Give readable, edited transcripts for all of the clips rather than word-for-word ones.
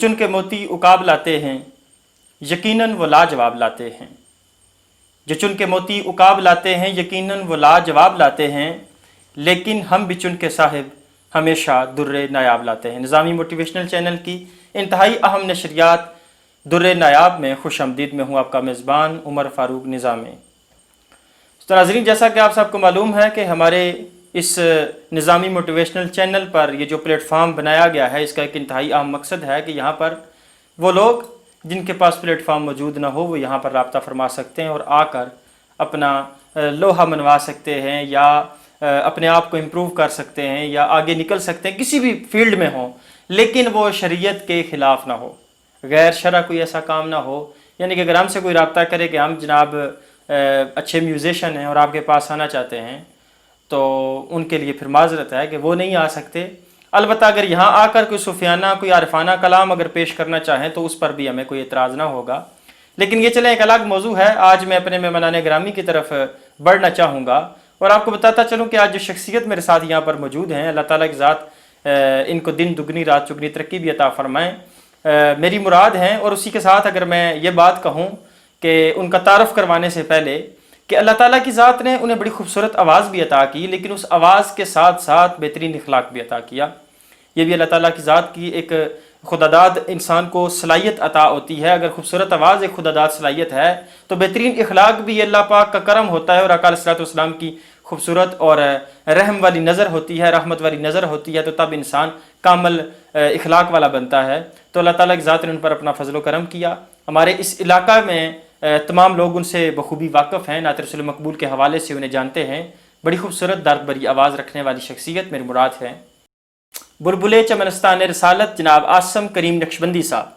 چن کے موتی عقاب لاتے ہیں یقیناً وہ لاجواب لاتے ہیں، جو چن کے موتی عقاب لاتے ہیں یقیناً وہ لاجواب لاتے ہیں، لیکن ہم بھی چن کے صاحب ہمیشہ در نایاب لاتے ہیں۔ نظامی موٹیویشنل چینل کی انتہائی اہم نشریات در نایاب میں خوش آمدید۔ میں ہوں آپ کا میزبان عمر فاروق نظامی۔ تو ناظرین، جیسا کہ آپ سب کو معلوم ہے کہ ہمارے اس نظامی موٹیویشنل چینل پر یہ جو پلیٹ فارم بنایا گیا ہے، اس کا ایک انتہائی اہم مقصد ہے کہ یہاں پر وہ لوگ جن کے پاس پلیٹ فارم موجود نہ ہو وہ یہاں پر رابطہ فرما سکتے ہیں اور آ کر اپنا لوہا منوا سکتے ہیں یا اپنے آپ کو امپروو کر سکتے ہیں یا آگے نکل سکتے ہیں کسی بھی فیلڈ میں ہوں، لیکن وہ شریعت کے خلاف نہ ہو، غیر شرع کوئی ایسا کام نہ ہو۔ یعنی کہ اگر ہم سے کوئی رابطہ کرے کہ ہم جناب اچھے میوزیشین ہیں اور آپ کے پاس آنا چاہتے ہیں، تو ان کے لیے پھر معذرت ہے کہ وہ نہیں آ سکتے۔ البتہ اگر یہاں آ کر کوئی صوفیانہ کوئی عارفانہ کلام اگر پیش کرنا چاہیں تو اس پر بھی ہمیں کوئی اعتراض نہ ہوگا۔ لیکن یہ چلیں ایک الگ موضوع ہے۔ آج میں اپنے مہمانان گرامی کی طرف بڑھنا چاہوں گا اور آپ کو بتاتا چلوں کہ آج جو شخصیت میرے ساتھ یہاں پر موجود ہیں، اللہ تعالیٰ کی ذات ان کو دن دگنی رات چگنی ترقی بھی عطا فرمائیں، میری مراد ہیں۔ اور اسی کے ساتھ اگر میں یہ بات کہوں کہ ان کا تعارف کروانے سے پہلے کہ اللہ تعالیٰ کی ذات نے انہیں بڑی خوبصورت آواز بھی عطا کی، لیکن اس آواز کے ساتھ ساتھ بہترین اخلاق بھی عطا کیا۔ یہ بھی اللہ تعالیٰ کی ذات کی ایک خداداد انسان کو صلاحیت عطا ہوتی ہے۔ اگر خوبصورت آواز ایک خداداد صلاحیت ہے تو بہترین اخلاق بھی اللہ پاک کا کرم ہوتا ہے اور آقا علیہ الصلوۃ والسلام کی خوبصورت اور رحم والی نظر ہوتی ہے، رحمت والی نظر ہوتی ہے، تو تب انسان کامل اخلاق والا بنتا ہے۔ تو اللہ تعالیٰ کی ذات نے ان پر اپنا فضل و کرم کیا۔ ہمارے اس علاقہ میں تمام لوگ ان سے بخوبی واقف ہیں، نعت رسول مقبول کے حوالے سے انہیں جانتے ہیں۔ بڑی خوبصورت درد بری آواز رکھنے والی شخصیت میری مراد ہے بلبلِ چمنستان رسالت جناب عاصم کریم نقشبندی صاحب۔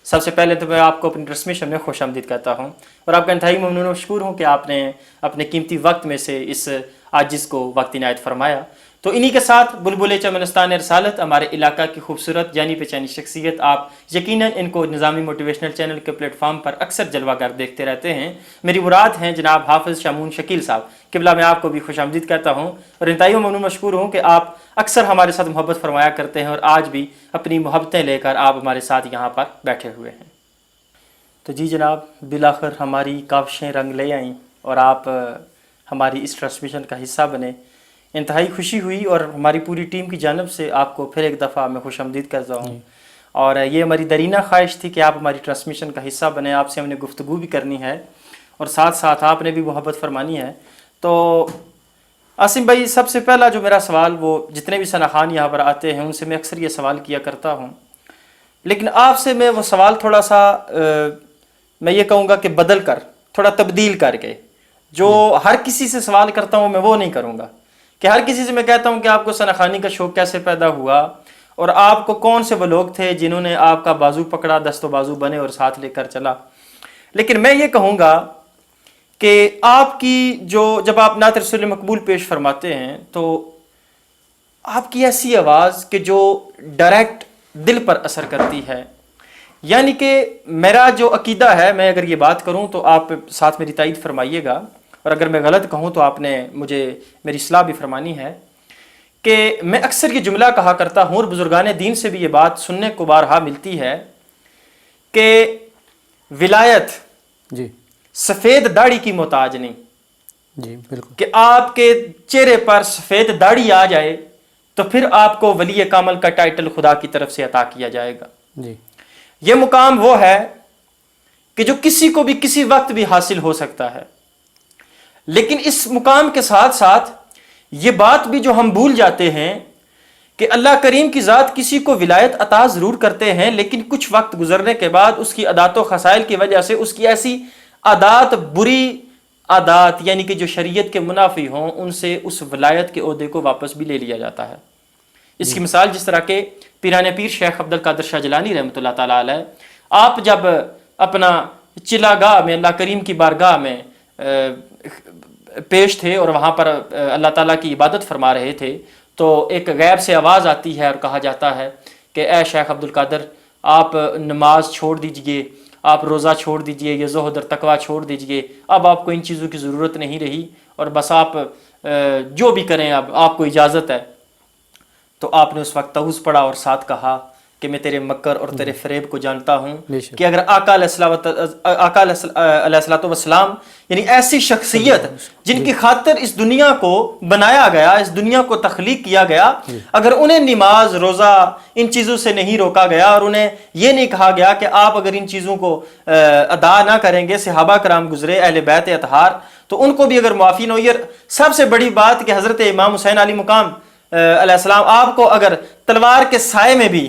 سب سے پہلے تو میں آپ کو اپنی ٹرانسمیشن میں خوش آمدید کہتا ہوں اور آپ کا انتہائی ممنون و مشکور ہوں کہ آپ نے اپنے قیمتی وقت میں سے اس عاجز کو وقت عنایت فرمایا۔ تو انہی کے ساتھ بلبلِ چمنستان رسالت ہمارے علاقہ کی خوبصورت جانی پہچانی شخصیت، آپ یقیناً ان کو نظامی موٹیویشنل چینل کے پلیٹ فارم پر اکثر جلوہ گر دیکھتے رہتے ہیں۔ میری مراد ہیں جناب حافظ شامون شکیل صاحب۔ قبلہ میں آپ کو بھی خوش آمدید کہتا ہوں اور انتہائی ممنون مشکور ہوں کہ آپ اکثر ہمارے ساتھ محبت فرمایا کرتے ہیں اور آج بھی اپنی محبتیں لے کر آپ ہمارے ساتھ یہاں پر بیٹھے ہوئے ہیں۔ تو جی جناب، بالآخر ہماری کاوشیں رنگ لے آئیں اور آپ ہماری اس ٹرانسمیشن کا حصہ بنے۔ انتہائی خوشی ہوئی اور ہماری پوری ٹیم کی جانب سے آپ کو پھر ایک دفعہ میں خوش آمدید کرتا ہوں۔ اور یہ ہماری درینہ خواہش تھی کہ آپ ہماری ٹرانسمیشن کا حصہ بنیں، آپ سے ہم نے گفتگو بھی کرنی ہے اور ساتھ ساتھ آپ نے بھی محبت فرمانی ہے۔ تو عاصم بھائی، سب سے پہلا جو میرا سوال، وہ جتنے بھی ثناخوان یہاں پر آتے ہیں ان سے میں اکثر یہ سوال کیا کرتا ہوں، لیکن آپ سے میں وہ سوال تھوڑا سا میں یہ کہوں گا کہ بدل کر، تھوڑا تبدیل کر کے، جو ہر کسی سے سوال کرتا ہوں میں وہ نہیں کروں گا کہ ہر کسی سے میں کہتا ہوں کہ آپ کو ثناخوانی کا شوق کیسے پیدا ہوا اور آپ کو کون سے وہ لوگ تھے جنہوں نے آپ کا بازو پکڑا، دست و بازو بنے اور ساتھ لے کر چلا۔ لیکن میں یہ کہوں گا کہ آپ کی جب آپ نعت رسول مقبول پیش فرماتے ہیں تو آپ کی ایسی آواز کہ جو ڈائریکٹ دل پر اثر کرتی ہے۔ یعنی کہ میرا جو عقیدہ ہے، میں اگر یہ بات کروں تو آپ ساتھ میری تائید فرمائیے گا، اور اگر میں غلط کہوں تو آپ نے مجھے میری اصلاح بھی فرمانی ہے، کہ میں اکثر یہ جملہ کہا کرتا ہوں اور بزرگان دین سے بھی یہ بات سننے کو بارہا ملتی ہے کہ ولایت جی سفید داڑھی کی محتاج نہیں۔ جی بالکل، کہ آپ کے چہرے پر سفید داڑھی آ جائے تو پھر آپ کو ولی کامل کا ٹائٹل خدا کی طرف سے عطا کیا جائے گا۔ جی یہ مقام وہ ہے کہ جو کسی کو بھی کسی وقت بھی حاصل ہو سکتا ہے، لیکن اس مقام کے ساتھ ساتھ یہ بات بھی جو ہم بھول جاتے ہیں کہ اللہ کریم کی ذات کسی کو ولایت عطا ضرور کرتے ہیں، لیکن کچھ وقت گزرنے کے بعد اس کی عادات و خصائل کی وجہ سے اس کی ایسی عادات، بری عادات یعنی کہ جو شریعت کے منافی ہوں، ان سے اس ولایت کے عہدے کو واپس بھی لے لیا جاتا ہے۔ اس کی مثال جس طرح کہ پیران پیر شیخ عبد القادر شاہ جیلانی رحمۃ اللہ تعالیٰ علیہ، آپ جب اپنا چلا گاہ میں اللہ کریم کی بارگاہ میں پیش تھے اور وہاں پر اللہ تعالیٰ کی عبادت فرما رہے تھے، تو ایک غیب سے آواز آتی ہے اور کہا جاتا ہے کہ اے شیخ عبد القادر، آپ نماز چھوڑ دیجئے، آپ روزہ چھوڑ دیجئے، یہ زہد اور تقویٰ چھوڑ دیجئے، اب آپ کو ان چیزوں کی ضرورت نہیں رہی اور بس آپ جو بھی کریں اب آپ کو اجازت ہے۔ تو آپ نے اس وقت تعوذ پڑھا اور ساتھ کہا کہ میں تیرے مکر اور تیرے فریب کو جانتا ہوں، بے شک۔ کہ اگر آقا علیہ الصلوۃ والسلام یعنی ایسی شخصیت جن کی خاطر اس دنیا کو بنایا گیا، اس دنیا کو تخلیق کیا گیا، اگر انہیں نماز روزہ ان چیزوں سے نہیں روکا گیا اور انہیں یہ نہیں کہا گیا کہ آپ اگر ان چیزوں کو ادا نہ کریں گے، صحابہ کرام گزرے، اہل بیت اطہار، تو ان کو بھی اگر معافی نہ ہوئی۔ اور سب سے بڑی بات کہ حضرت امام حسین علیہ مقام علیہ السلام، آپ کو اگر تلوار کے سائے میں بھی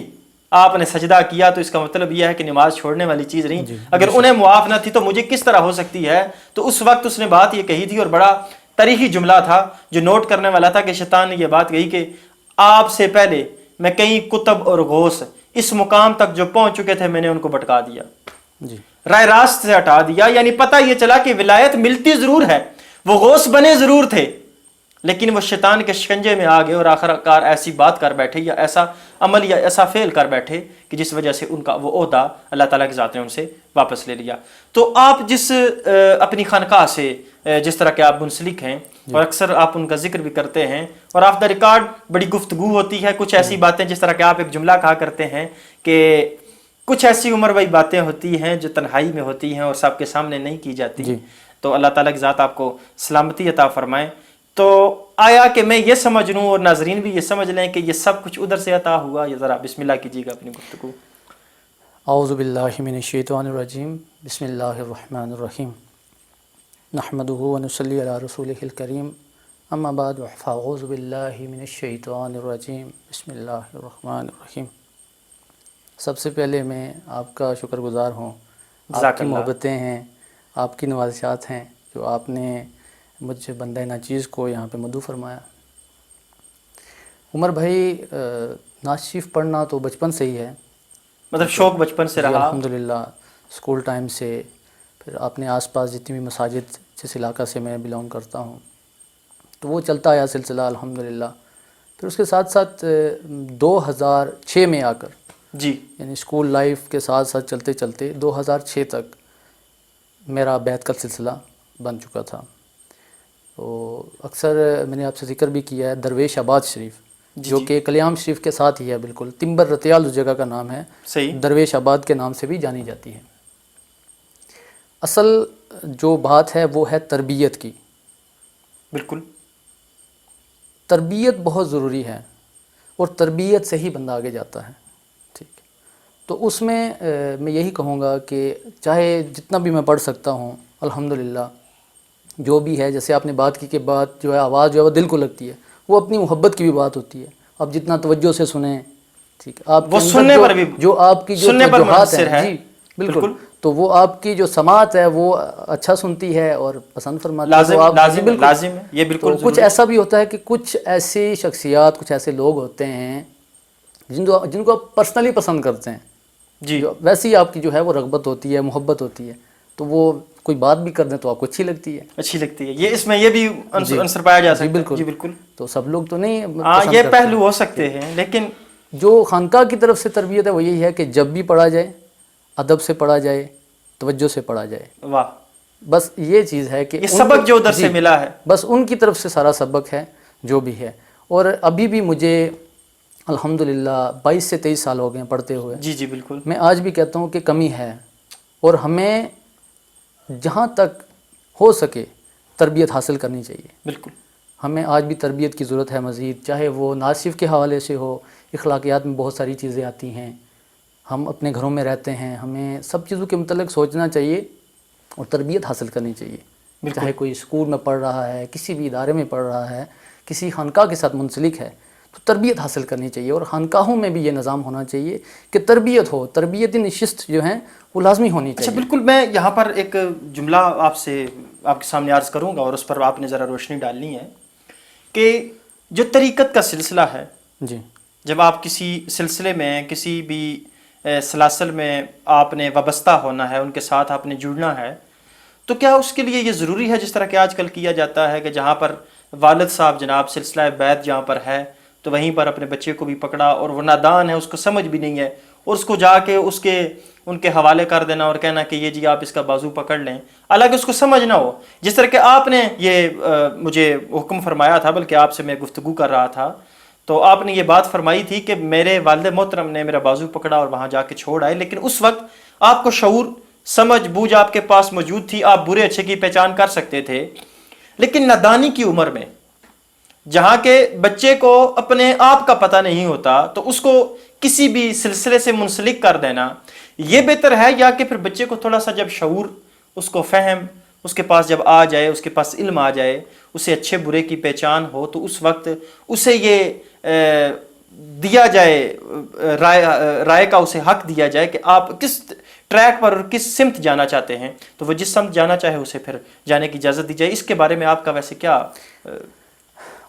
آپ نے سجدہ کیا تو اس کا مطلب یہ ہے کہ نماز چھوڑنے والی چیز نہیں۔ اگر انہیں معاف نہ تھی تو مجھے کس طرح ہو سکتی ہے؟ تو اس وقت اس نے بات یہ کہی تھی، اور بڑا تاریخی جملہ تھا جو نوٹ کرنے والا تھا، کہ شیطان نے یہ بات کہی کہ آپ سے پہلے میں کئی کتب اور غوث اس مقام تک جو پہنچ چکے تھے میں نے ان کو بھٹکا دیا، رائے راست سے ہٹا دیا۔ یعنی پتہ یہ چلا کہ ولایت ملتی ضرور ہے، وہ غوث بنے ضرور تھے، لیکن وہ شیطان کے شکنجے میں آ گئے اور آخر کار ایسی بات کر بیٹھے یا ایسا عمل یا ایسا فعل کر بیٹھے کہ جس وجہ سے ان کا وہ عہدہ اللہ تعالیٰ کی ذات نے ان سے واپس لے لیا۔ تو آپ جس اپنی خانقاہ سے جس طرح کہ آپ منسلک ہیں اور اکثر آپ ان کا ذکر بھی کرتے ہیں اور آف دا ریکارڈ بڑی گفتگو ہوتی ہے، کچھ ایسی باتیں جس طرح کہ آپ ایک جملہ کہا کرتے ہیں کہ کچھ ایسی عمر وہی باتیں ہوتی ہیں جو تنہائی میں ہوتی ہیں اور سب کے سامنے نہیں کی جاتی۔ تو اللہ تعالیٰ کی ذات آپ کو سلامتی عطا فرمائے۔ تو آیا کہ میں یہ سمجھ لوں اور ناظرین بھی یہ سمجھ لیں کہ یہ سب کچھ ادھر سے عطا ہوا؟ یا ذرا بسم اللہ کیجیے گا اپنی گفتگو۔ اعوذ باللہ من الشیطان الرجیم، بسم اللہ الرحمن الرحیم، نحمدہ ونصلی علی رسولہ الکریم، اما بعد فاعوذ باللہ من الشیطان الرجیم، بسم اللہ الرحمن الرحیم۔ سب سے پہلے میں آپ کا شکر گزار ہوں، آپ کی محبتیں ہیں، آپ کی نوازشات ہیں جو آپ نے مجھ بندہ ناچیز کو یہاں پہ مدعو فرمایا۔ عمر بھائی، نعت شریف پڑھنا تو بچپن سے ہی ہے، مطلب شوق بچپن سے رہا؟ الحمدللہ، اسکول ٹائم سے، پھر اپنے آس پاس جتنی بھی مساجد جس علاقہ سے میں بلانگ کرتا ہوں تو وہ چلتا آیا سلسلہ الحمدللہ۔ پھر اس کے ساتھ ساتھ 2006 میں آ کر یعنی اسکول لائف کے ساتھ ساتھ چلتے چلتے 2006 تک میرا بیعت کا سلسلہ بن چکا تھا۔ تو اکثر میں نے آپ سے ذکر بھی کیا ہے درویش آباد شریف، جو کہ کلیام شریف کے ساتھ ہی ہے، بالکل تمبر رتیال اس جگہ کا نام ہے، درویش آباد کے نام سے بھی جانی جاتی ہے۔ اصل جو بات ہے وہ ہے تربیت کی۔ بالکل تربیت بہت ضروری ہے اور تربیت سے ہی بندہ آگے جاتا ہے، ٹھیک۔ تو اس میں میں یہی کہوں گا کہ چاہے جتنا بھی میں پڑھ سکتا ہوں الحمدللہ، جو بھی ہے، جیسے آپ نے بات کی کہ بات جو ہے آواز جو ہے وہ دل کو لگتی ہے، وہ اپنی محبت کی بھی بات ہوتی ہے۔ آپ جتنا توجہ سے سنیں، ٹھیک، آپ وہ سننے پر بھی جو آپ کی جو توجہات ہیں، جی بالکل، تو وہ آپ کی جو سماعت ہے وہ اچھا سنتی ہے اور پسند فرماتی ہے۔ لازم ہے، یہ بالکل۔ کچھ ایسا بھی ہوتا ہے کہ کچھ ایسی شخصیات، کچھ ایسے لوگ ہوتے ہیں جن کو آپ پرسنلی پسند کرتے ہیں، جی، ویسی آپ کی جو ہے وہ رغبت ہوتی ہے، محبت ہوتی ہے، تو وہ کوئی بات بھی کر دیں تو آپ کو اچھی لگتی ہے، یہ اس میں یہ بھی عنصر پایا جا سکتا ہے۔ جی بالکل، تو سب لوگ تو نہیں یہ پہلو ہو سکتے ہیں، لیکن جو خانقاہ کی طرف سے تربیت ہے وہ یہی ہے کہ جب بھی پڑھا جائے ادب سے پڑھا جائے، توجہ سے پڑھا جائے۔ واہ، بس یہ چیز ہے کہ یہ سبق جو ادھر سے ملا ہے، بس ان کی طرف سے سارا سبق ہے جو بھی ہے۔ اور ابھی بھی مجھے الحمدللہ 22 سے 23 سال ہو گئے ہیں پڑھتے ہوئے۔ جی بالکل، میں آج بھی کہتا ہوں کہ کمی ہے، اور ہمیں جہاں تک ہو سکے تربیت حاصل کرنی چاہیے۔ بالکل، ہمیں آج بھی تربیت کی ضرورت ہے مزید، چاہے وہ نعت شریف کے حوالے سے ہو، اخلاقیات میں بہت ساری چیزیں آتی ہیں، ہم اپنے گھروں میں رہتے ہیں، ہمیں سب چیزوں کے متعلق سوچنا چاہیے اور تربیت حاصل کرنی چاہیے۔ چاہے کوئی اسکول میں پڑھ رہا ہے، کسی بھی ادارے میں پڑھ رہا ہے، کسی خانقاہ کے ساتھ منسلک ہے، تو تربیت حاصل کرنی چاہیے، اور خانقاہوں میں بھی یہ نظام ہونا چاہیے کہ تربیت ہو، تربیتی نشست جو ہیں وہ لازمی ہونی چاہیے۔ اچھا بالکل، میں یہاں پر ایک جملہ آپ کے سامنے عرض کروں گا اور اس پر آپ نے ذرا روشنی ڈالنی ہے کہ جو طریقت کا سلسلہ ہے، جی، جب آپ کسی سلسلے میں، کسی بھی سلاسل میں آپ نے وابستہ ہونا ہے، ان کے ساتھ آپ نے جڑنا ہے، تو کیا اس کے لیے یہ ضروری ہے جس طرح کہ آج کل کیا جاتا ہے کہ جہاں پر والد صاحب جناب سلسلہ بیعت جہاں پر ہے تو وہیں پر اپنے بچے کو بھی پکڑا، اور وہ نادان ہے، اس کو سمجھ بھی نہیں ہے، اور اس کو جا کے ان کے حوالے کر دینا اور کہنا کہ یہ جی آپ اس کا بازو پکڑ لیں، حالانکہ اس کو سمجھ نہ ہو۔ جس طرح کہ آپ نے یہ مجھے حکم فرمایا تھا، بلکہ آپ سے میں گفتگو کر رہا تھا، تو آپ نے یہ بات فرمائی تھی کہ میرے والد محترم نے میرا بازو پکڑا اور وہاں جا کے چھوڑ آئے، لیکن اس وقت آپ کو شعور، سمجھ بوجھ آپ کے پاس موجود تھی، آپ برے اچھے کی پہچان کر سکتے تھے. لیکن نادانی کی عمر میں جہاں کے بچے کو اپنے آپ کا پتہ نہیں ہوتا، تو اس کو کسی بھی سلسلے سے منسلک کر دینا یہ بہتر ہے، یا کہ پھر بچے کو تھوڑا سا جب شعور، اس کو فہم اس کے پاس جب آ جائے، اس کے پاس علم آ جائے، اسے اچھے برے کی پہچان ہو، تو اس وقت اسے یہ دیا جائے، رائے کا اسے حق دیا جائے کہ آپ کس ٹریک پر اور کس سمت جانا چاہتے ہیں، تو وہ جس سمت جانا چاہے اسے پھر جانے کی اجازت دی جائے. اس کے بارے میں آپ کا ویسے کیا؟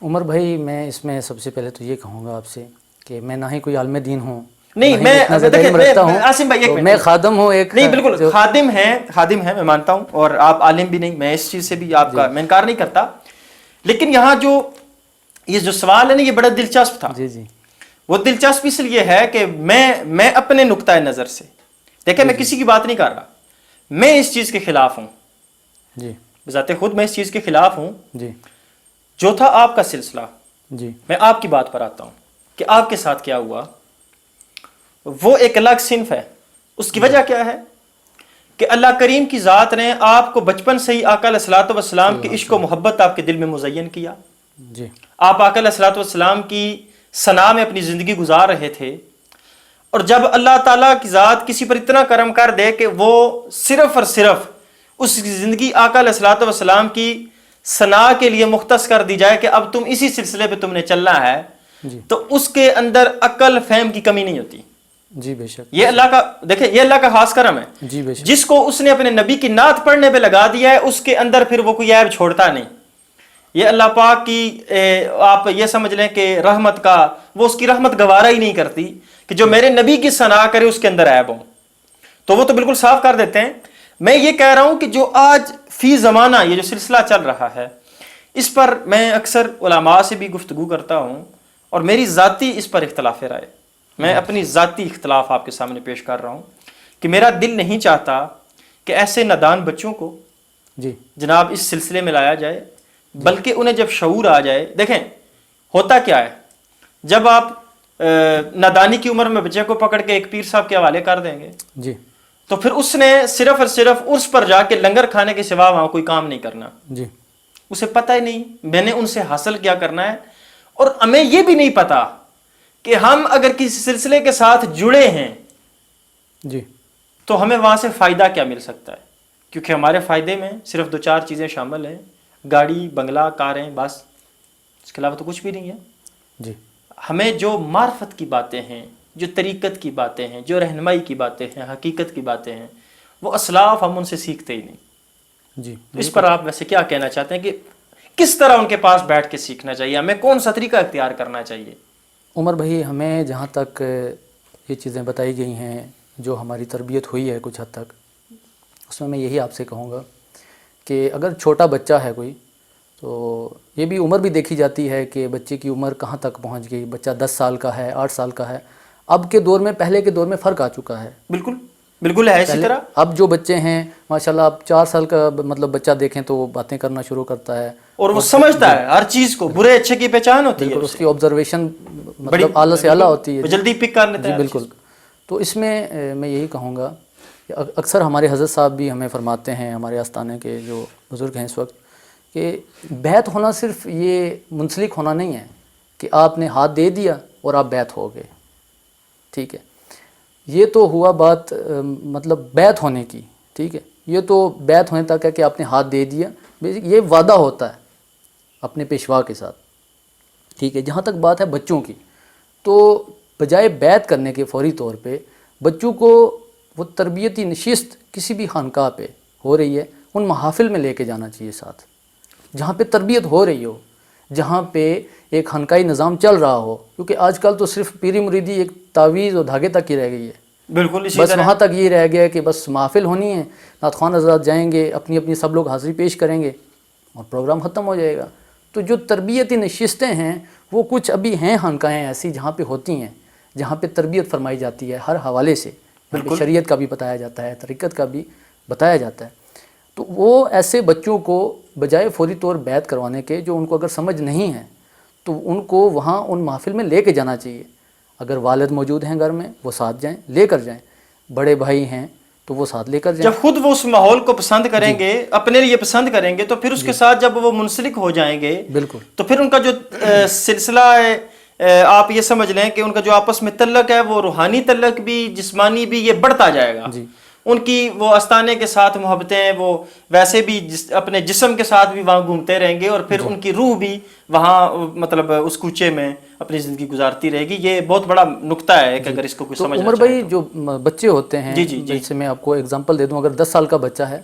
عمر بھائی، میں اس میں سب سے پہلے تو یہ کہوں گا آپ سے کہ میں نہ ہی کوئی عالم دین ہوں، نہیں، میں عاصم بھائی میں خادم ہوں ایک. نہیں، بالکل خادم ہیں میں مانتا ہوں، اور آپ عالم بھی نہیں، میں اس چیز سے بھی آپ کا میں انکار نہیں کرتا. لیکن یہاں یہ جو سوال ہے نا، یہ بڑا دلچسپ تھا. جی جی. وہ دلچسپ اس لیے ہے کہ میں اپنے نقطۂ نظر سے دیکھیں، میں کسی کی بات نہیں کر رہا، میں اس چیز کے خلاف ہوں جی، بذات خود میں اس چیز کے خلاف ہوں. جی جو تھا آپ کا سلسلہ، جی، میں آپ کی بات پر آتا ہوں کہ آپ کے ساتھ کیا ہوا. وہ ایک الگ صنف ہے. اس کی وجہ کیا ہے کہ اللہ کریم کی ذات نے آپ کو بچپن سے ہی آقا علیہ الصلوۃ والسلام کی عشق و محبت آپ کے دل میں مزین کیا. جی، آپ آقا علیہ الصلوۃ والسلام کی ثنا میں اپنی زندگی گزار رہے تھے، اور جب اللہ تعالیٰ کی ذات کسی پر اتنا کرم کر دے کہ وہ صرف اور صرف اس کی زندگی آقا علیہ الصلوۃ والسلام کی ثنا کے لیے مختص کر دی جائے کہ اب تم اسی سلسلے پہ تم نے چلنا ہے، تو اس کے اندر عقل فہم کی کمی نہیں ہوتی. جی بے شک. یہ اللہ کا، دیکھیں، یہ اللہ کا خاص کرم ہے. جی بے شک. جس کو اس نے اپنے نبی کی نعت پڑھنے پہ لگا دیا ہے، اس کے اندر پھر وہ کوئی عیب چھوڑتا نہیں. یہ اللہ پاک کی آپ یہ سمجھ لیں کہ رحمت کا، وہ اس کی رحمت گوارا ہی نہیں کرتی کہ جو میرے نبی کی ثنا کرے اس کے اندر عیب ہو. تو وہ تو بالکل صاف کر دیتے ہیں. میں یہ کہہ رہا ہوں کہ جو آج فی زمانہ یہ جو سلسلہ چل رہا ہے، اس پر میں اکثر علماء سے بھی گفتگو کرتا ہوں، اور میری ذاتی اس پر اختلاف رائے، میں اپنی ذاتی اختلاف آپ کے سامنے پیش کر رہا ہوں کہ میرا دل نہیں چاہتا کہ ایسے نادان بچوں کو جی جناب اس سلسلے میں لایا جائے، بلکہ انہیں جب شعور آ جائے. دیکھیں ہوتا کیا ہے، جب آپ نادانی کی عمر میں بچے کو پکڑ کے ایک پیر صاحب کے حوالے کر دیں گے، جی، تو پھر اس نے صرف اور صرف عرس پر جا کے لنگر کھانے کے سوا وہاں کوئی کام نہیں کرنا. جی، اسے پتہ ہی نہیں میں نے ان سے حاصل کیا کرنا ہے، اور ہمیں یہ بھی نہیں پتا کہ ہم اگر کسی سلسلے کے ساتھ جڑے ہیں جی، تو ہمیں وہاں سے فائدہ کیا مل سکتا ہے. کیونکہ ہمارے فائدے میں صرف 2-4 چیزیں شامل ہیں، گاڑی، بنگلہ، کاریں، بس، اس کے علاوہ تو کچھ بھی نہیں ہے. جی، ہمیں جو معرفت کی باتیں ہیں، جو طریقت کی باتیں ہیں، جو رہنمائی کی باتیں ہیں، حقیقت کی باتیں ہیں، وہ اسلاف ہم ان سے سیکھتے ہی نہیں. جی. اس پر آپ ویسے کیا کہنا چاہتے ہیں کہ کس طرح ان کے پاس بیٹھ کے سیکھنا چاہیے، ہمیں کون سا طریقہ اختیار کرنا چاہیے؟ عمر بھائی، ہمیں جہاں تک یہ چیزیں بتائی گئی ہیں، جو ہماری تربیت ہوئی ہے کچھ حد تک، اس میں یہی آپ سے کہوں گا کہ اگر چھوٹا بچہ ہے کوئی، تو یہ بھی عمر بھی دیکھی جاتی ہے کہ بچے کی عمر کہاں تک پہنچ گئی. بچہ 10 سال کا ہے، 8 سال کا ہے. اب کے دور میں پہلے کے دور میں فرق آ چکا ہے. بالکل بالکل ہے اسی طرح. اب جو بچے ہیں ماشاءاللہ، آپ 4 سال کا مطلب بچہ دیکھیں تو وہ باتیں کرنا شروع کرتا ہے، اور وہ سمجھتا ہے ہر چیز کو، برے اچھے کی پہچان ہوتی ہے. بالکل، اس کی آبزرویشن مطلب اعلیٰ سے اعلیٰ ہوتی ہے، جلدی پک کر لیتا ہے. جی بالکل. تو اس میں میں یہی کہوں گا کہ اکثر ہمارے حضرت صاحب بھی ہمیں فرماتے ہیں، ہمارے آستانے کے جو بزرگ ہیں اس وقت، کہ بیعت ہونا صرف یہ منسلک ہونا نہیں ہے کہ آپ نے ہاتھ دے دیا اور آپ بیعت ہو گئے. ٹھیک ہے، یہ تو ہوا بات مطلب بیعت ہونے کی. ٹھیک ہے، یہ تو بیعت ہونے تک ہے کہ آپ نے ہاتھ دے دیا، یہ وعدہ ہوتا ہے اپنے پیشوا کے ساتھ. ٹھیک ہے، جہاں تک بات ہے بچوں کی، تو بجائے بیعت کرنے کے فوری طور پہ بچوں کو وہ تربیتی نشست کسی بھی خانقاہ پہ ہو رہی ہے، ان محافل میں لے کے جانا چاہیے ساتھ، جہاں پہ تربیت ہو رہی ہو، جہاں پہ ایک خانقاہی نظام چل رہا ہو. کیونکہ آج کل تو صرف پیری مریدی ایک تعویذ اور دھاگے تک ہی رہ گئی ہے. بالکل اسی بس طرح وہاں تک یہ رہ گیا کہ بس محافل ہونی ہے، نعت خوان حضرات جائیں گے، اپنی اپنی سب لوگ حاضری پیش کریں گے اور پروگرام ختم ہو جائے گا. تو جو تربیتی نشستیں ہیں وہ کچھ ابھی ہیں خانقاہیں ایسی جہاں پہ ہوتی ہیں، جہاں پہ تربیت فرمائی جاتی ہے ہر حوالے سے. شریعت کا بھی بتایا جاتا ہے، طریقت کا بھی بتایا جاتا ہے. تو وہ ایسے بچوں کو بجائے فوری طور بیعت کروانے کے، جو ان کو اگر سمجھ نہیں ہے، تو ان کو وہاں ان محفل میں لے کے جانا چاہیے. اگر والد موجود ہیں گھر میں وہ ساتھ جائیں، لے کر جائیں. بڑے بھائی ہیں تو وہ ساتھ لے کر جائیں. جب خود وہ اس ماحول کو پسند کریں گے، اپنے لیے پسند کریں گے، تو پھر اس کے ساتھ جب وہ منسلک ہو جائیں گے، بالکل. تو پھر ان کا جو سلسلہ ہے، آپ یہ سمجھ لیں کہ ان کا جو آپس میں تعلق ہے وہ روحانی تعلق بھی، جسمانی بھی، یہ بڑھتا جائے گا. ان کی وہ آستانے کے ساتھ محبتیں، وہ ویسے بھی اپنے جسم کے ساتھ بھی وہاں گھومتے رہیں گے، اور پھر ان کی روح بھی وہاں مطلب اس کوچے میں اپنی زندگی گزارتی رہے گی. یہ بہت بڑا نقطہ ہے کہ اگر اس کو کوئی سمجھنا عمر بھائی جو بچے ہوتے ہیں، جیسے میں آپ کو اگزامپل دے دوں، اگر 10 سال کا بچہ ہے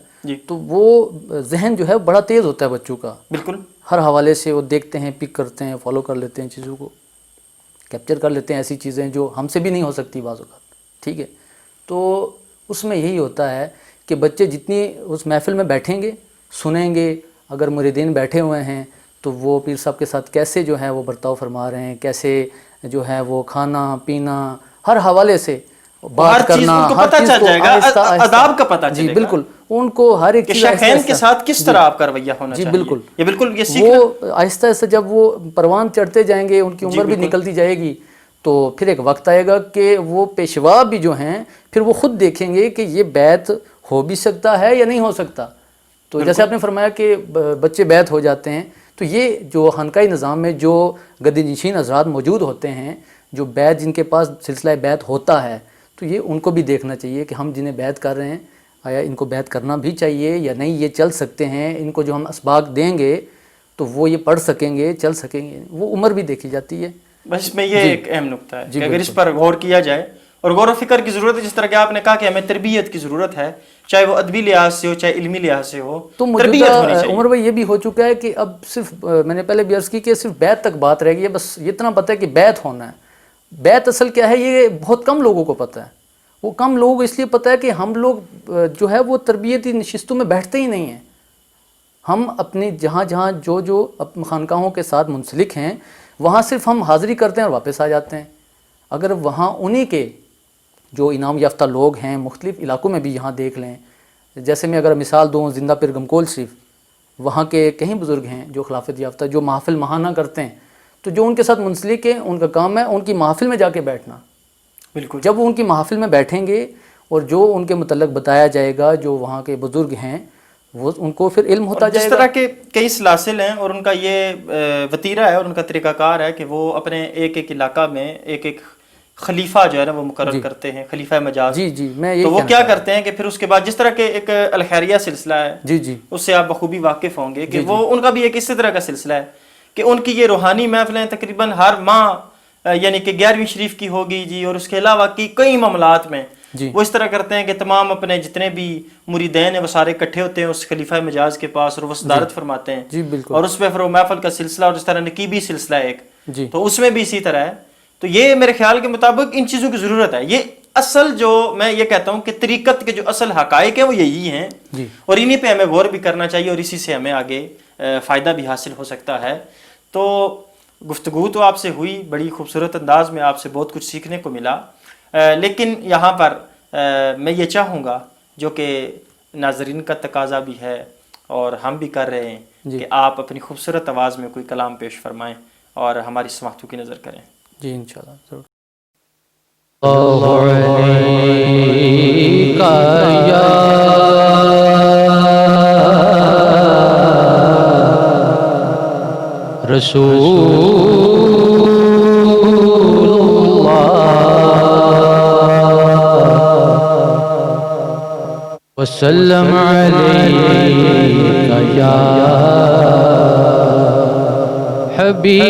تو وہ ذہن جو ہے بڑا تیز ہوتا ہے بچوں کا. بالکل. ہر حوالے سے وہ دیکھتے ہیں، پک کرتے ہیں، فالو کر لیتے ہیں، چیزوں کو کیپچر کر لیتے ہیں، ایسی چیزیں جو ہم سے بھی نہیں ہو سکتی بعض اوقات. ٹھیک ہے. تو اس میں یہی ہوتا ہے کہ بچے جتنی اس محفل میں بیٹھیں گے، سنیں گے، اگر مریدین بیٹھے ہوئے ہیں تو وہ پیر صاحب کے ساتھ کیسے جو ہے وہ برتاؤ فرما رہے ہیں، کیسے جو ہے وہ کھانا پینا، ہر حوالے سے بات کرنا، ہر چیز کو آہستہ آداب کا پتہ چلے گا. جی بالکل. ان کو ہر ایک چیز شیخین کے ساتھ کس طرح آپ کا رویہ ہونا چاہیے. بالکل. یہ بالکل یہ سیکھنا. وہ آہستہ آہستہ جب وہ پروان چڑھتے جائیں گے، ان کی عمر بھی نکلتی جائے گی، تو پھر ایک وقت آئے گا کہ وہ پیشوا بھی جو ہیں پھر وہ خود دیکھیں گے کہ یہ بیعت ہو بھی سکتا ہے یا نہیں ہو سکتا. تو جیسے آپ نے فرمایا کہ بچے بیعت ہو جاتے ہیں، تو یہ جو خانقاہی نظام میں جو گدی نشین حضرات موجود ہوتے ہیں، جو بیعت جن کے پاس سلسلہ بیعت ہوتا ہے، تو یہ ان کو بھی دیکھنا چاہیے کہ ہم جنہیں بیعت کر رہے ہیں آیا ان کو بیعت کرنا بھی چاہیے یا نہیں. یہ چل سکتے ہیں، ان کو جو ہم اسباق دیں گے تو وہ یہ پڑھ سکیں گے، چل سکیں گے. وہ عمر بھی دیکھی جاتی ہے. بس اس میں یہ ایک اہم نقطہ ہے کہ اگر اس پر غور کیا جائے، اور غور و فکر کی ضرورت ہے، جس طرح کہ آپ نے کہا کہ ہمیں تربیت کی ضرورت ہے، چاہے وہ ادبی لحاظ سے ہو چاہے علمی لحاظ سے ہو. تو موجودہ عمر بھائی یہ بھی ہو چکا ہے کہ اب صرف میں نے پہلے بھی عرض کی کہ صرف بیعت تک بات رہ گئی ہے. بس اتنا پتہ ہے کہ بیعت ہونا ہے. بیعت اصل کیا ہے یہ بہت کم لوگوں کو پتہ ہے. وہ کم لوگوں کو اس لیے پتہ ہے کہ ہم لوگ جو ہے وہ تربیتی نشستوں میں بیٹھتے ہی نہیں ہیں. ہم اپنی جہاں جہاں جو خانقاہوں کے ساتھ منسلک ہیں وہاں صرف ہم حاضری کرتے ہیں اور واپس آ جاتے ہیں. اگر وہاں انہی کے جو انعام یافتہ لوگ ہیں مختلف علاقوں میں بھی یہاں دیکھ لیں، جیسے میں اگر مثال دوں زندہ پیر گمکول شریف، وہاں کے کئی بزرگ ہیں جو خلافت یافتہ، جو محافل ماہانہ کرتے ہیں، تو جو ان کے ساتھ منسلک ہیں ان کا کام ہے ان کی محافل میں جا کے بیٹھنا. بالکل. جب وہ ان کی محافل میں بیٹھیں گے اور جو ان کے متعلق بتایا جائے گا، جو وہاں کے بزرگ ہیں، وہ ان کو پھر علم ہوتا جائے گا. جس طرح کے کئی سلاسل ہیں اور ان کا یہ وتیرہ ہے اور ان کا طریقہ کار ہے کہ وہ اپنے ایک ایک علاقہ میں ایک ایک خلیفہ جو ہے نا وہ مقرر کرتے ہیں، خلیفہ مجاز. تو وہ کیا کرتے ہیں کہ پھر اس کے بعد جس طرح کے ایک الخیریہ سلسلہ ہے، اس سے آپ بخوبی واقف ہوں گے کہ وہ ان کا بھی ایک اسی طرح کا سلسلہ ہے کہ ان کی یہ روحانی محفلیں تقریباً ہر ماہ یعنی کہ 11ویں شریف کی ہوگی جی، اور اس کے علاوہ کی کئی معاملات میں وہ اس طرح کرتے ہیں کہ تمام اپنے جتنے بھی مریدین ہیں وہ سارے اکٹھے ہوتے ہیں اس خلیفہ مجاز کے پاس اور وہ صدارت فرماتے ہیں. اور اس پہ پھر وہ محفل کا سلسلہ اور اس طرح نقیبی سلسلہ ایک، تو اس میں بھی اسی طرح ہے. تو یہ میرے خیال کے مطابق ان چیزوں کی ضرورت ہے. یہ اصل جو میں یہ کہتا ہوں کہ طریقت کے جو اصل حقائق ہیں وہ یہی ہیں، اور انہی پہ ہمیں غور بھی کرنا چاہیے اور اسی سے ہمیں آگے فائدہ بھی حاصل ہو سکتا ہے. تو گفتگو تو آپ سے ہوئی، بڑی خوبصورت انداز میں آپ سے بہت کچھ سیکھنے کو ملا، لیکن یہاں پر میں یہ چاہوں گا جو کہ ناظرین کا تقاضا بھی ہے اور ہم بھی کر رہے ہیں کہ آپ اپنی خوبصورت آواز میں کوئی کلام پیش فرمائیں اور ہماری سماعتوں کی نظر کریں. جی انشاءاللہ ضرور. وسلم علیکہ یا حبیب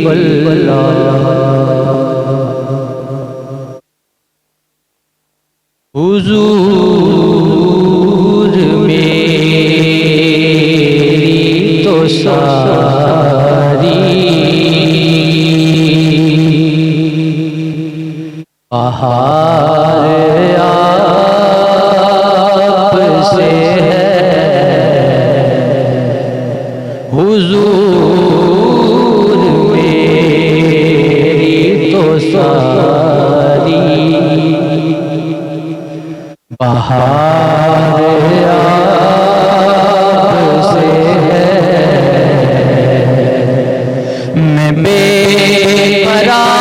اللہ. حضور میری تو ساری بہار آپ سے ہے، حضور میری تو ساری بہار آپ سے ہے. بے قرار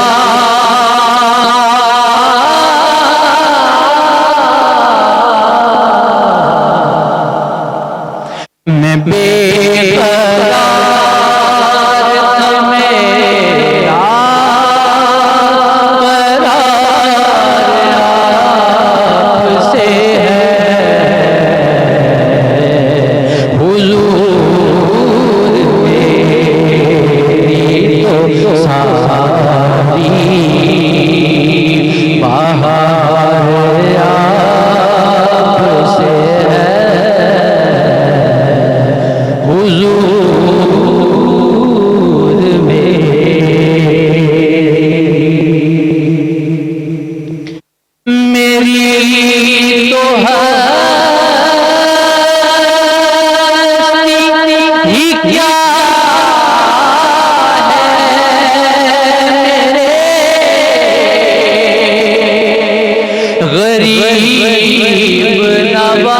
میں بے قرار میرا قرار آپ سے ہے حضور میری تو ساری بہار آپ سے ہے حضور میری تو ہستی ہی کیا ہے غریب نواز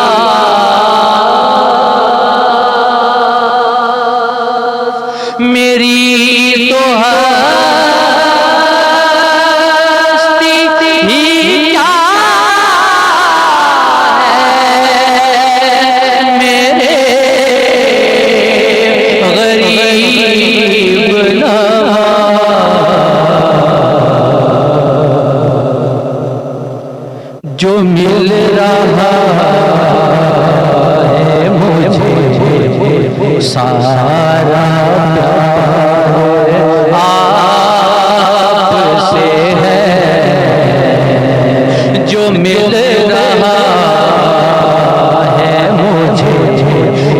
میری تو ہستی ہی کیا ہے میرے غریب نواز جو مل رہا ہے مجھے سارا پیار آپ سے ہے جو مل رہا ہے مجھے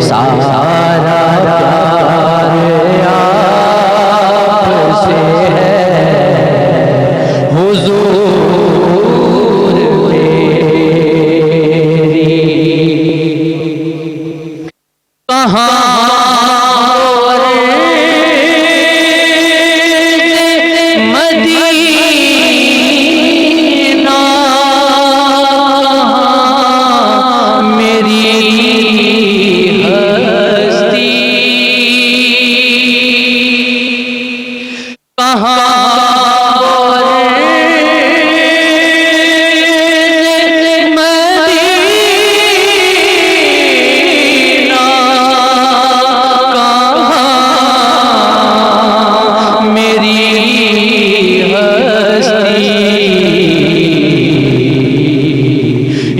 سارا پیار آپ سے ہے حضور کہاں مدینہ میری ہستی کہاں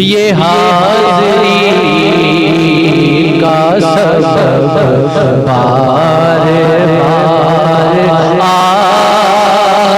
یہ حاضری کا سبب بار بار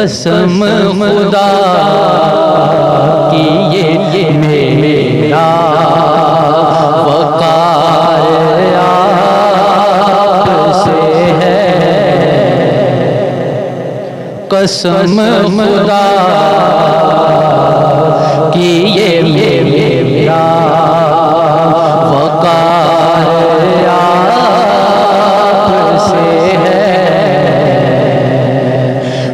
قسم خدا کی یہ میرا وقار آپ سے ہے، قسم خدا کی یہ میرا وقار آپ سے ہے،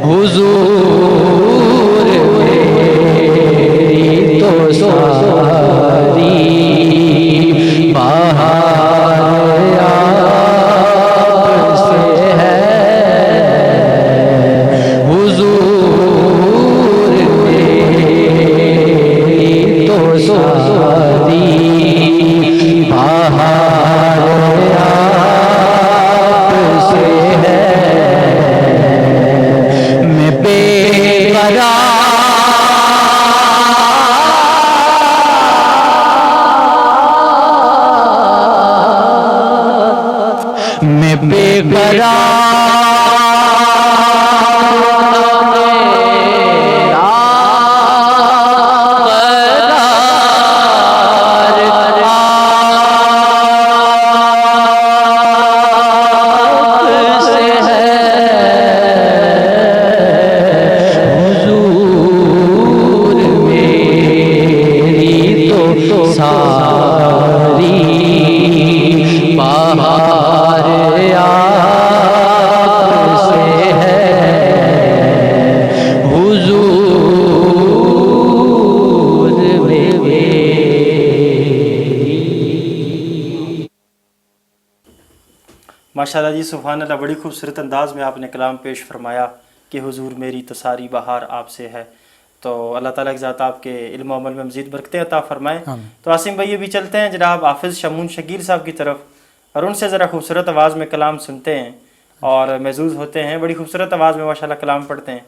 حضور میری تو ساری بہار آپ سے ہے، حضور میری تو ساری بہار آپ سے ہے، میں بے قرار میں بے قرار ماشاءاللہ جی، سبحان اللہ، بڑی خوبصورت انداز میں آپ نے کلام پیش فرمایا کہ حضور میری تو ساری بہار آپ سے ہے۔ تو اللہ تعالیٰ کی ذات آپ کے علم و عمل میں مزید برکتیں عطا فرمائیں۔ تو عاصم بھائی ابھی چلتے ہیں جناب حافظ شمون شکیل صاحب کی طرف، اور ان سے ذرا خوبصورت آواز میں کلام سنتے ہیں اور محظوظ ہوتے ہیں۔ بڑی خوبصورت آواز میں ماشاءاللہ کلام پڑھتے ہیں،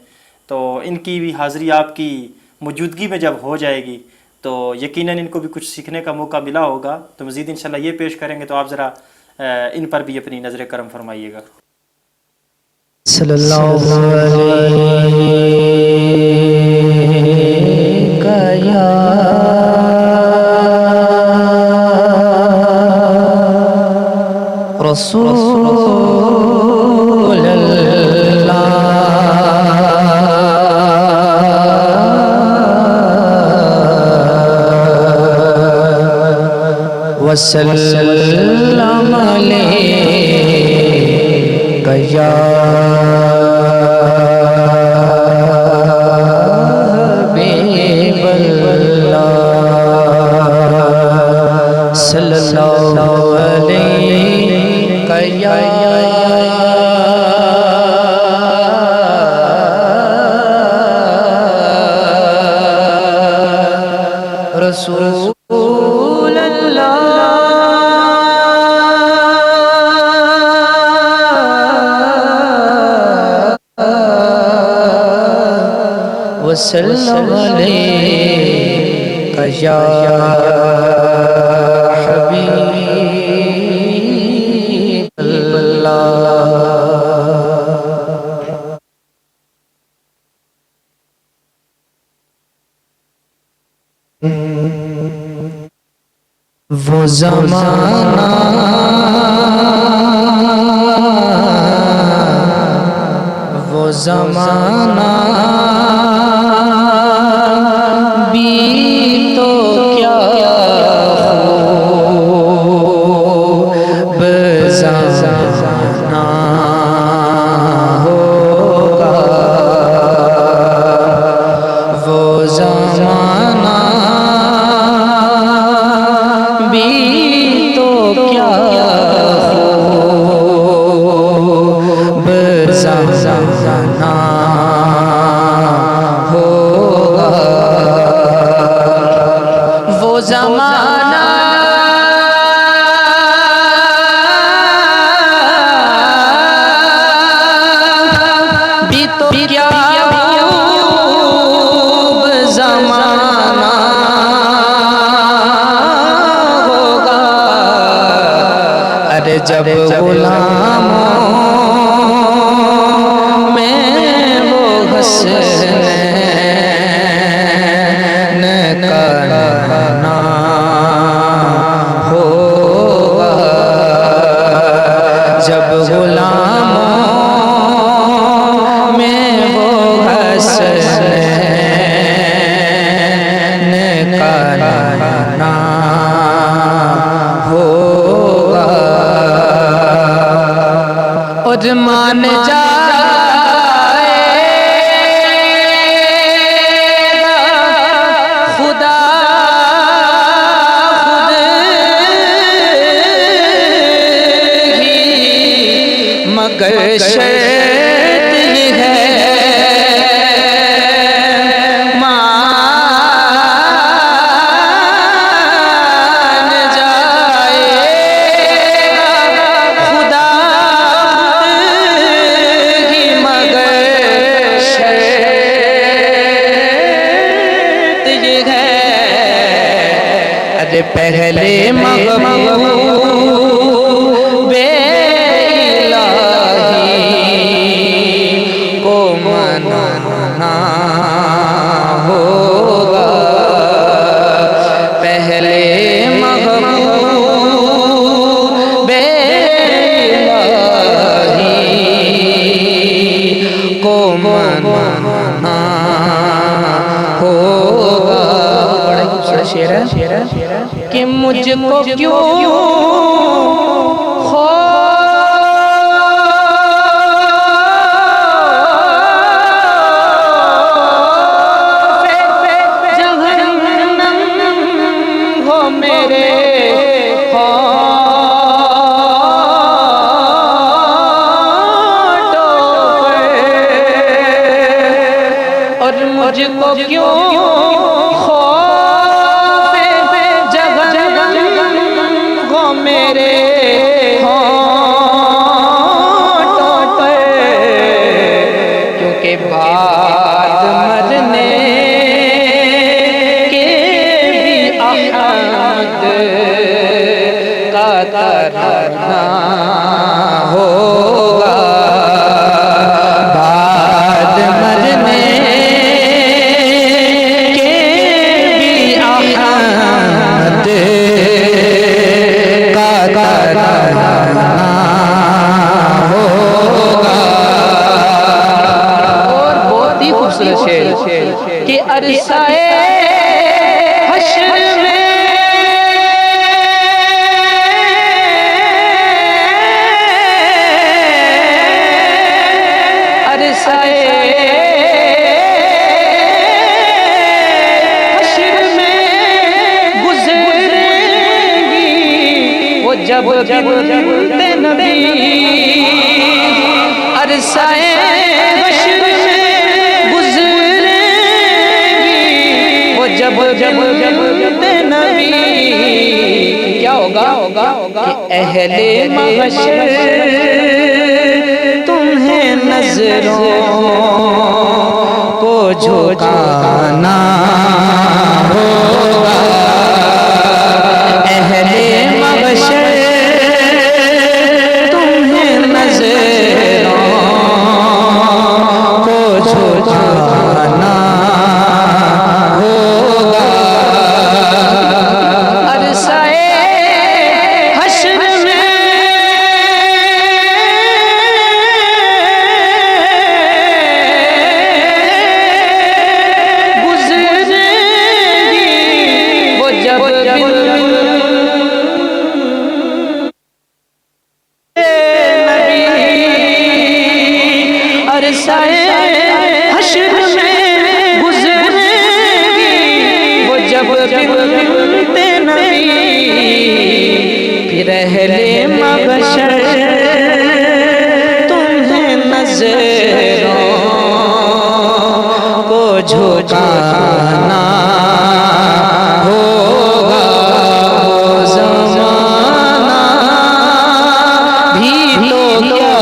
تو ان کی بھی حاضری آپ کی موجودگی میں جب ہو جائے گی تو یقیناً ان کو بھی کچھ سیکھنے کا موقع ملا ہوگا۔ تو مزید انشاءاللہ یہ پیش کریں گے، تو آپ ذرا ان پر بھی اپنی نظر کرم فرمائیے گا۔ صلی اللہ علیہ یا رسول اللہ وسلم علیک یا حبیب اللہ، صلی اللہ علیک یا رسول وسلم علیک یا حبیب اللہ۔ وہ زمانہ وہ زمانہ بھی تو کیا خوب زمانہ ہوگا، وہ زمانہ بھی تو کیا خوب زمانہ ہوگا، وہ زمانہ بھی تو کیا خوب زمانہ ہوگا، ارے جب غلاموں میں وہ حسرت ہے ارے پہلے محبوب الہی کو منانا ہوگا پہلے محبوب الہی کو منانا ہوگا بڑا ہی خوبصورت شعر ہے کہ مجھ کو کیوں مجھ کو کیوں خوف جہنم ہو میرے ہونٹوں پر کیونکہ بعد مرنے کے بھی احمد کا ترانہ ہوگا بعد مرنے کہ عرصۂ حشر میں عرصۂ حشر میں گزریں گی وہ جب بنت نبی عرصۂ حشر میں جب بنت نبی کیا ہوگا کہ اہل محشر تمہیں نظروں کو جھکانا ہوگا اہل محشر تمہیں نظروں کو جھکانا حشر میں گزریں گی وہ جب بنت نبی پھر اہل محشر تمہیں نظروں کو جھکانا ہوگا زمانہ بھی تو کیا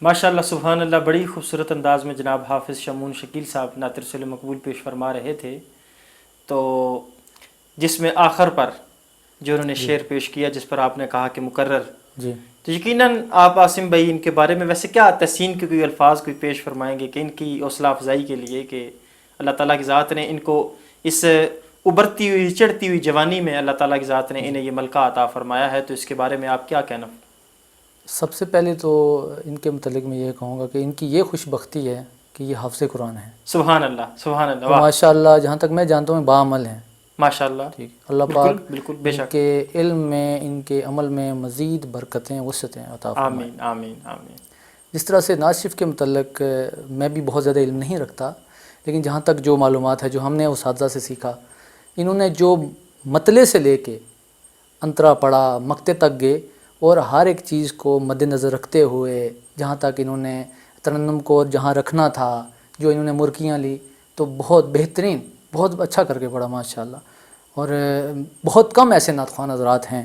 ماشاءاللہ سبحان اللہ، بڑی خوبصورت انداز میں جناب حافظ شمون شکیل صاحب نعت رسول مقبول پیش فرما رہے تھے، تو جس میں آخر پر جو انہوں نے شعر پیش کیا جس پر آپ نے کہا کہ مکرر، جی تو یقیناً آپ عاصم بھائی ان کے بارے میں ویسے کیا تحسین کے کوئی الفاظ کوئی پیش فرمائیں گے کہ ان کی حوصلہ افزائی کے لیے کہ اللہ تعالیٰ کی ذات نے ان کو اس ابھرتی ہوئی چڑھتی ہوئی جوانی میں اللہ تعالیٰ کی ذات نے انہیں یہ ملکہ عطا فرمایا ہے، تو اس کے بارے میں آپ کیا کہنا؟ سب سے پہلے تو ان کے متعلق میں یہ کہوں گا کہ ان کی یہ خوش بختی ہے کہ یہ حافظ قرآن ہیں. سبحان اللہ، سبحان اللہ، ماشاء اللہ. جہاں تک میں جانتا ہوں باعمل ہیں ماشاء اللہ. ٹھیک، اللہ پاک بالکل بے ان شک، کے علم میں ان کے عمل میں مزید برکتیں وسعتیں عطا فرمائیں. آمین آمین آمین. جس طرح سے نعت شریف کے متعلق میں بھی بہت زیادہ علم نہیں رکھتا، لیکن جہاں تک جو معلومات ہے جو ہم نے اساتذہ سے سیکھا انہوں نے جو مطلع سے لے کے انترا پڑھا، مقطع تک گئے، اور ہر ایک چیز کو مد نظر رکھتے ہوئے جہاں تک انہوں نے ترنم کو جہاں رکھنا تھا، جو انہوں نے مرکیاں لی، تو بہت بہترین، بہت اچھا کر کے پڑھا ماشاءاللہ. اور بہت کم ایسے نعت خواں حضرات ہیں،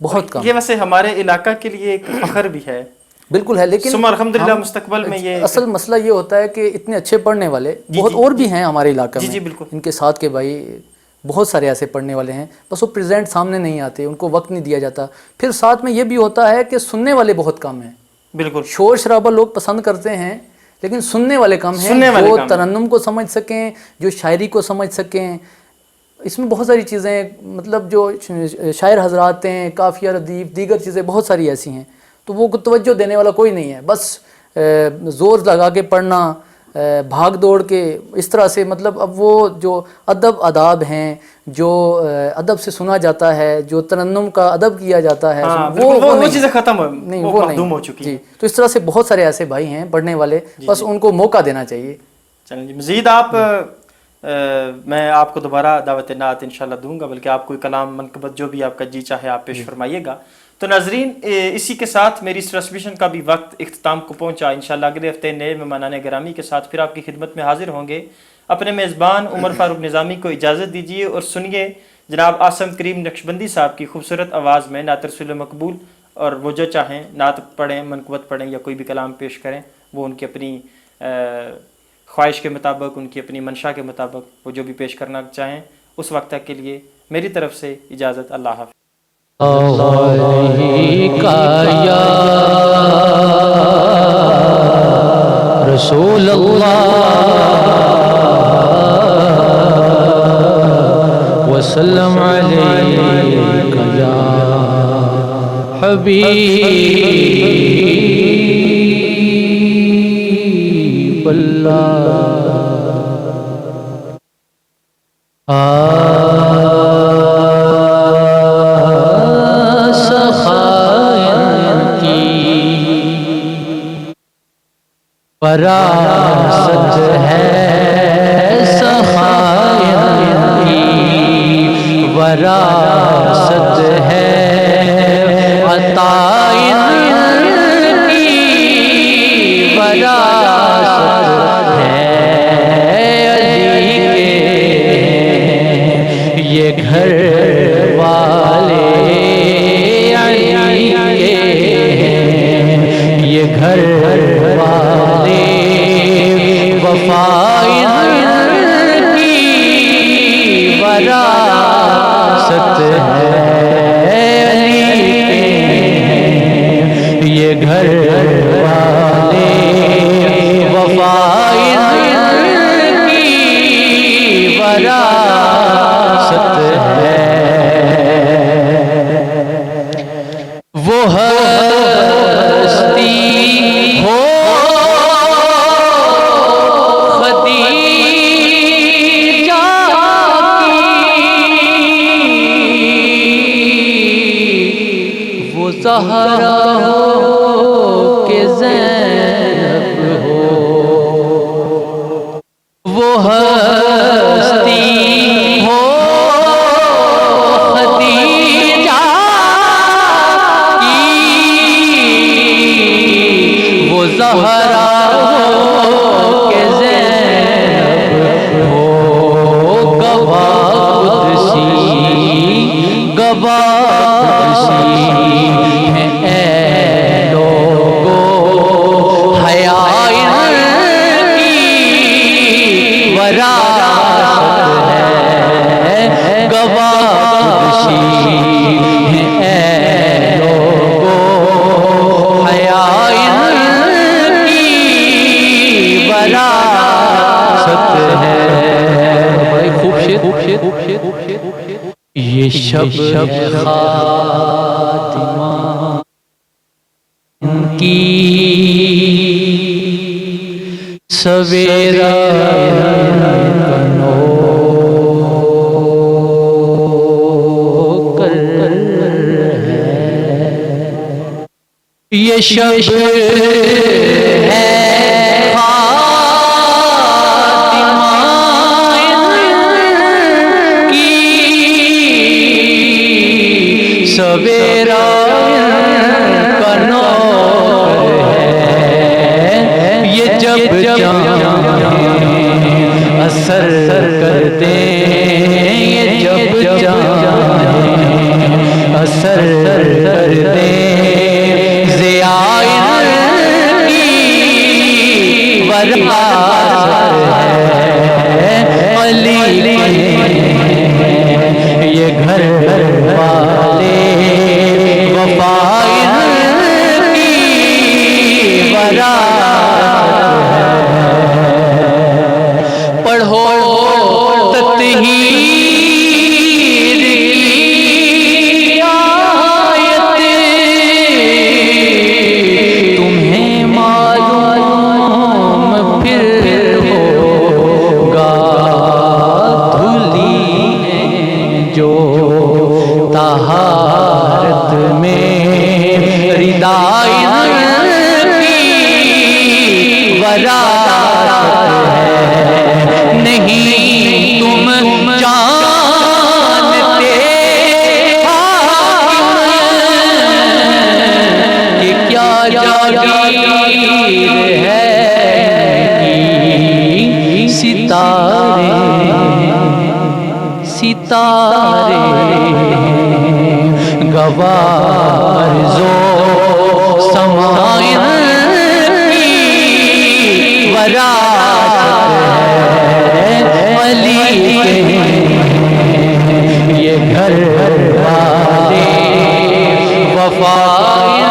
بہت کم. یہ ویسے ہمارے علاقہ کے لیے ایک فخر بھی ہے. بالکل ہے، لیکن ثم الحمدللہ مستقبل میں یہ اصل مسئلہ یہ ہوتا ہے کہ اتنے اچھے پڑھنے والے بہت اور بھی ہیں ہمارے علاقے میں. جی بالکل. ان کے ساتھ کے بھائی بہت سارے ایسے پڑھنے والے ہیں، بس وہ پریزنٹ سامنے نہیں آتے، ان کو وقت نہیں دیا جاتا. پھر ساتھ میں یہ بھی ہوتا ہے کہ سننے والے بہت کم ہیں. بالکل. شور شرابہ لوگ پسند کرتے ہیں، لیکن سننے والے کم ہیں جو ترنم کو سمجھ سکیں، جو شاعری کو سمجھ سکیں. اس میں بہت ساری چیزیں، مطلب جو شاعر حضرات ہیں، قافیہ ردیف، دیگر چیزیں بہت ساری ایسی ہیں، تو وہ توجہ دینے والا کوئی نہیں ہے. بس زور لگا کے پڑھنا، بھاگ دوڑ کے اس طرح سے، مطلب اب وہ جو ادب آداب ہیں، جو ادب سے سنا جاتا ہے، جو ترنم کا ادب کیا جاتا ہے، وہ چیزیں ختم ہو چکی ہیں. تو اس طرح سے بہت سارے ایسے بھائی ہیں پڑھنے والے، بس ان کو موقع دینا چاہیے. چلیں جی، مزید آپ میں آپ کو دوبارہ دعوت نعت انشاءاللہ دوں گا، بلکہ آپ کوئی کلام منقبت جو بھی آپ کا جی چاہے آپ پیش فرمائیے گا. تو ناظرین، اسی کے ساتھ میری اس ٹرانسمیشن کا بھی وقت اختتام کو پہنچا. انشاءاللہ اگلے ہفتے نئے مہمانان گرامی کے ساتھ پھر آپ کی خدمت میں حاضر ہوں گے. اپنے میزبان عمر فاروق نظامی کو اجازت دیجیے اور سنیے جناب آصم کریم نقشبندی صاحب کی خوبصورت آواز میں نعت رسول مقبول. اور وہ جو چاہیں نعت پڑھیں، منقبت پڑھیں یا کوئی بھی کلام پیش کریں، وہ ان کی اپنی خواہش کے مطابق، ان کی اپنی منشا کے مطابق وہ جو بھی پیش کرنا چاہیں. اس وقت تک کے لیے میری طرف سے اجازت. اللہ حافظ. یا رسول اللہ وسلم علیک یا حبیب اللہ. وراثت ہے سخائن کی، وراثت ہے عطائن کی، وراثت ہے علی کے یہ گھر والے، علی کے یہ گھر والے، وفائن کی وراثت ہے علی کے یہ گھر والے، وفائن کی وراثت ہے. وہ ہستی ہو خدیجہ کی، وہ زہرا ہو کہ زینب ہو، وہ ہستی ہو خدیجہ کی، وہ زہرا ہو کہ زینب ہو، گواہ قدسی، گواہ قدسی ہیں اے لوگو حیا کی وراثت ہے، گواہ قدسی ہیں اے لوگو حیا کی وراثت ہے. بڑی خوبصورت یہ شب خاتمہ کی سویرا کنو کر ہے، یہ شب ہے خاتمہ سویرا کا نور ہے یہ جب جان اثر کرتے یہ جب جان اثر کرتے زیائر کی وراثت ہے علی یہ گھر والے وفائر کی وراثت ہے پڑھو تطہیر کی آیت تمہیں معلوم پھر ہوگا دھلی جو طہارت میں ردائر کی وراثت ہے نہیں تم جانتے کہ کیا جاگیر ہے ستارے ستارے گوار زو سمائن کی وراثت ہے علی کے یہ گھر والے وفائر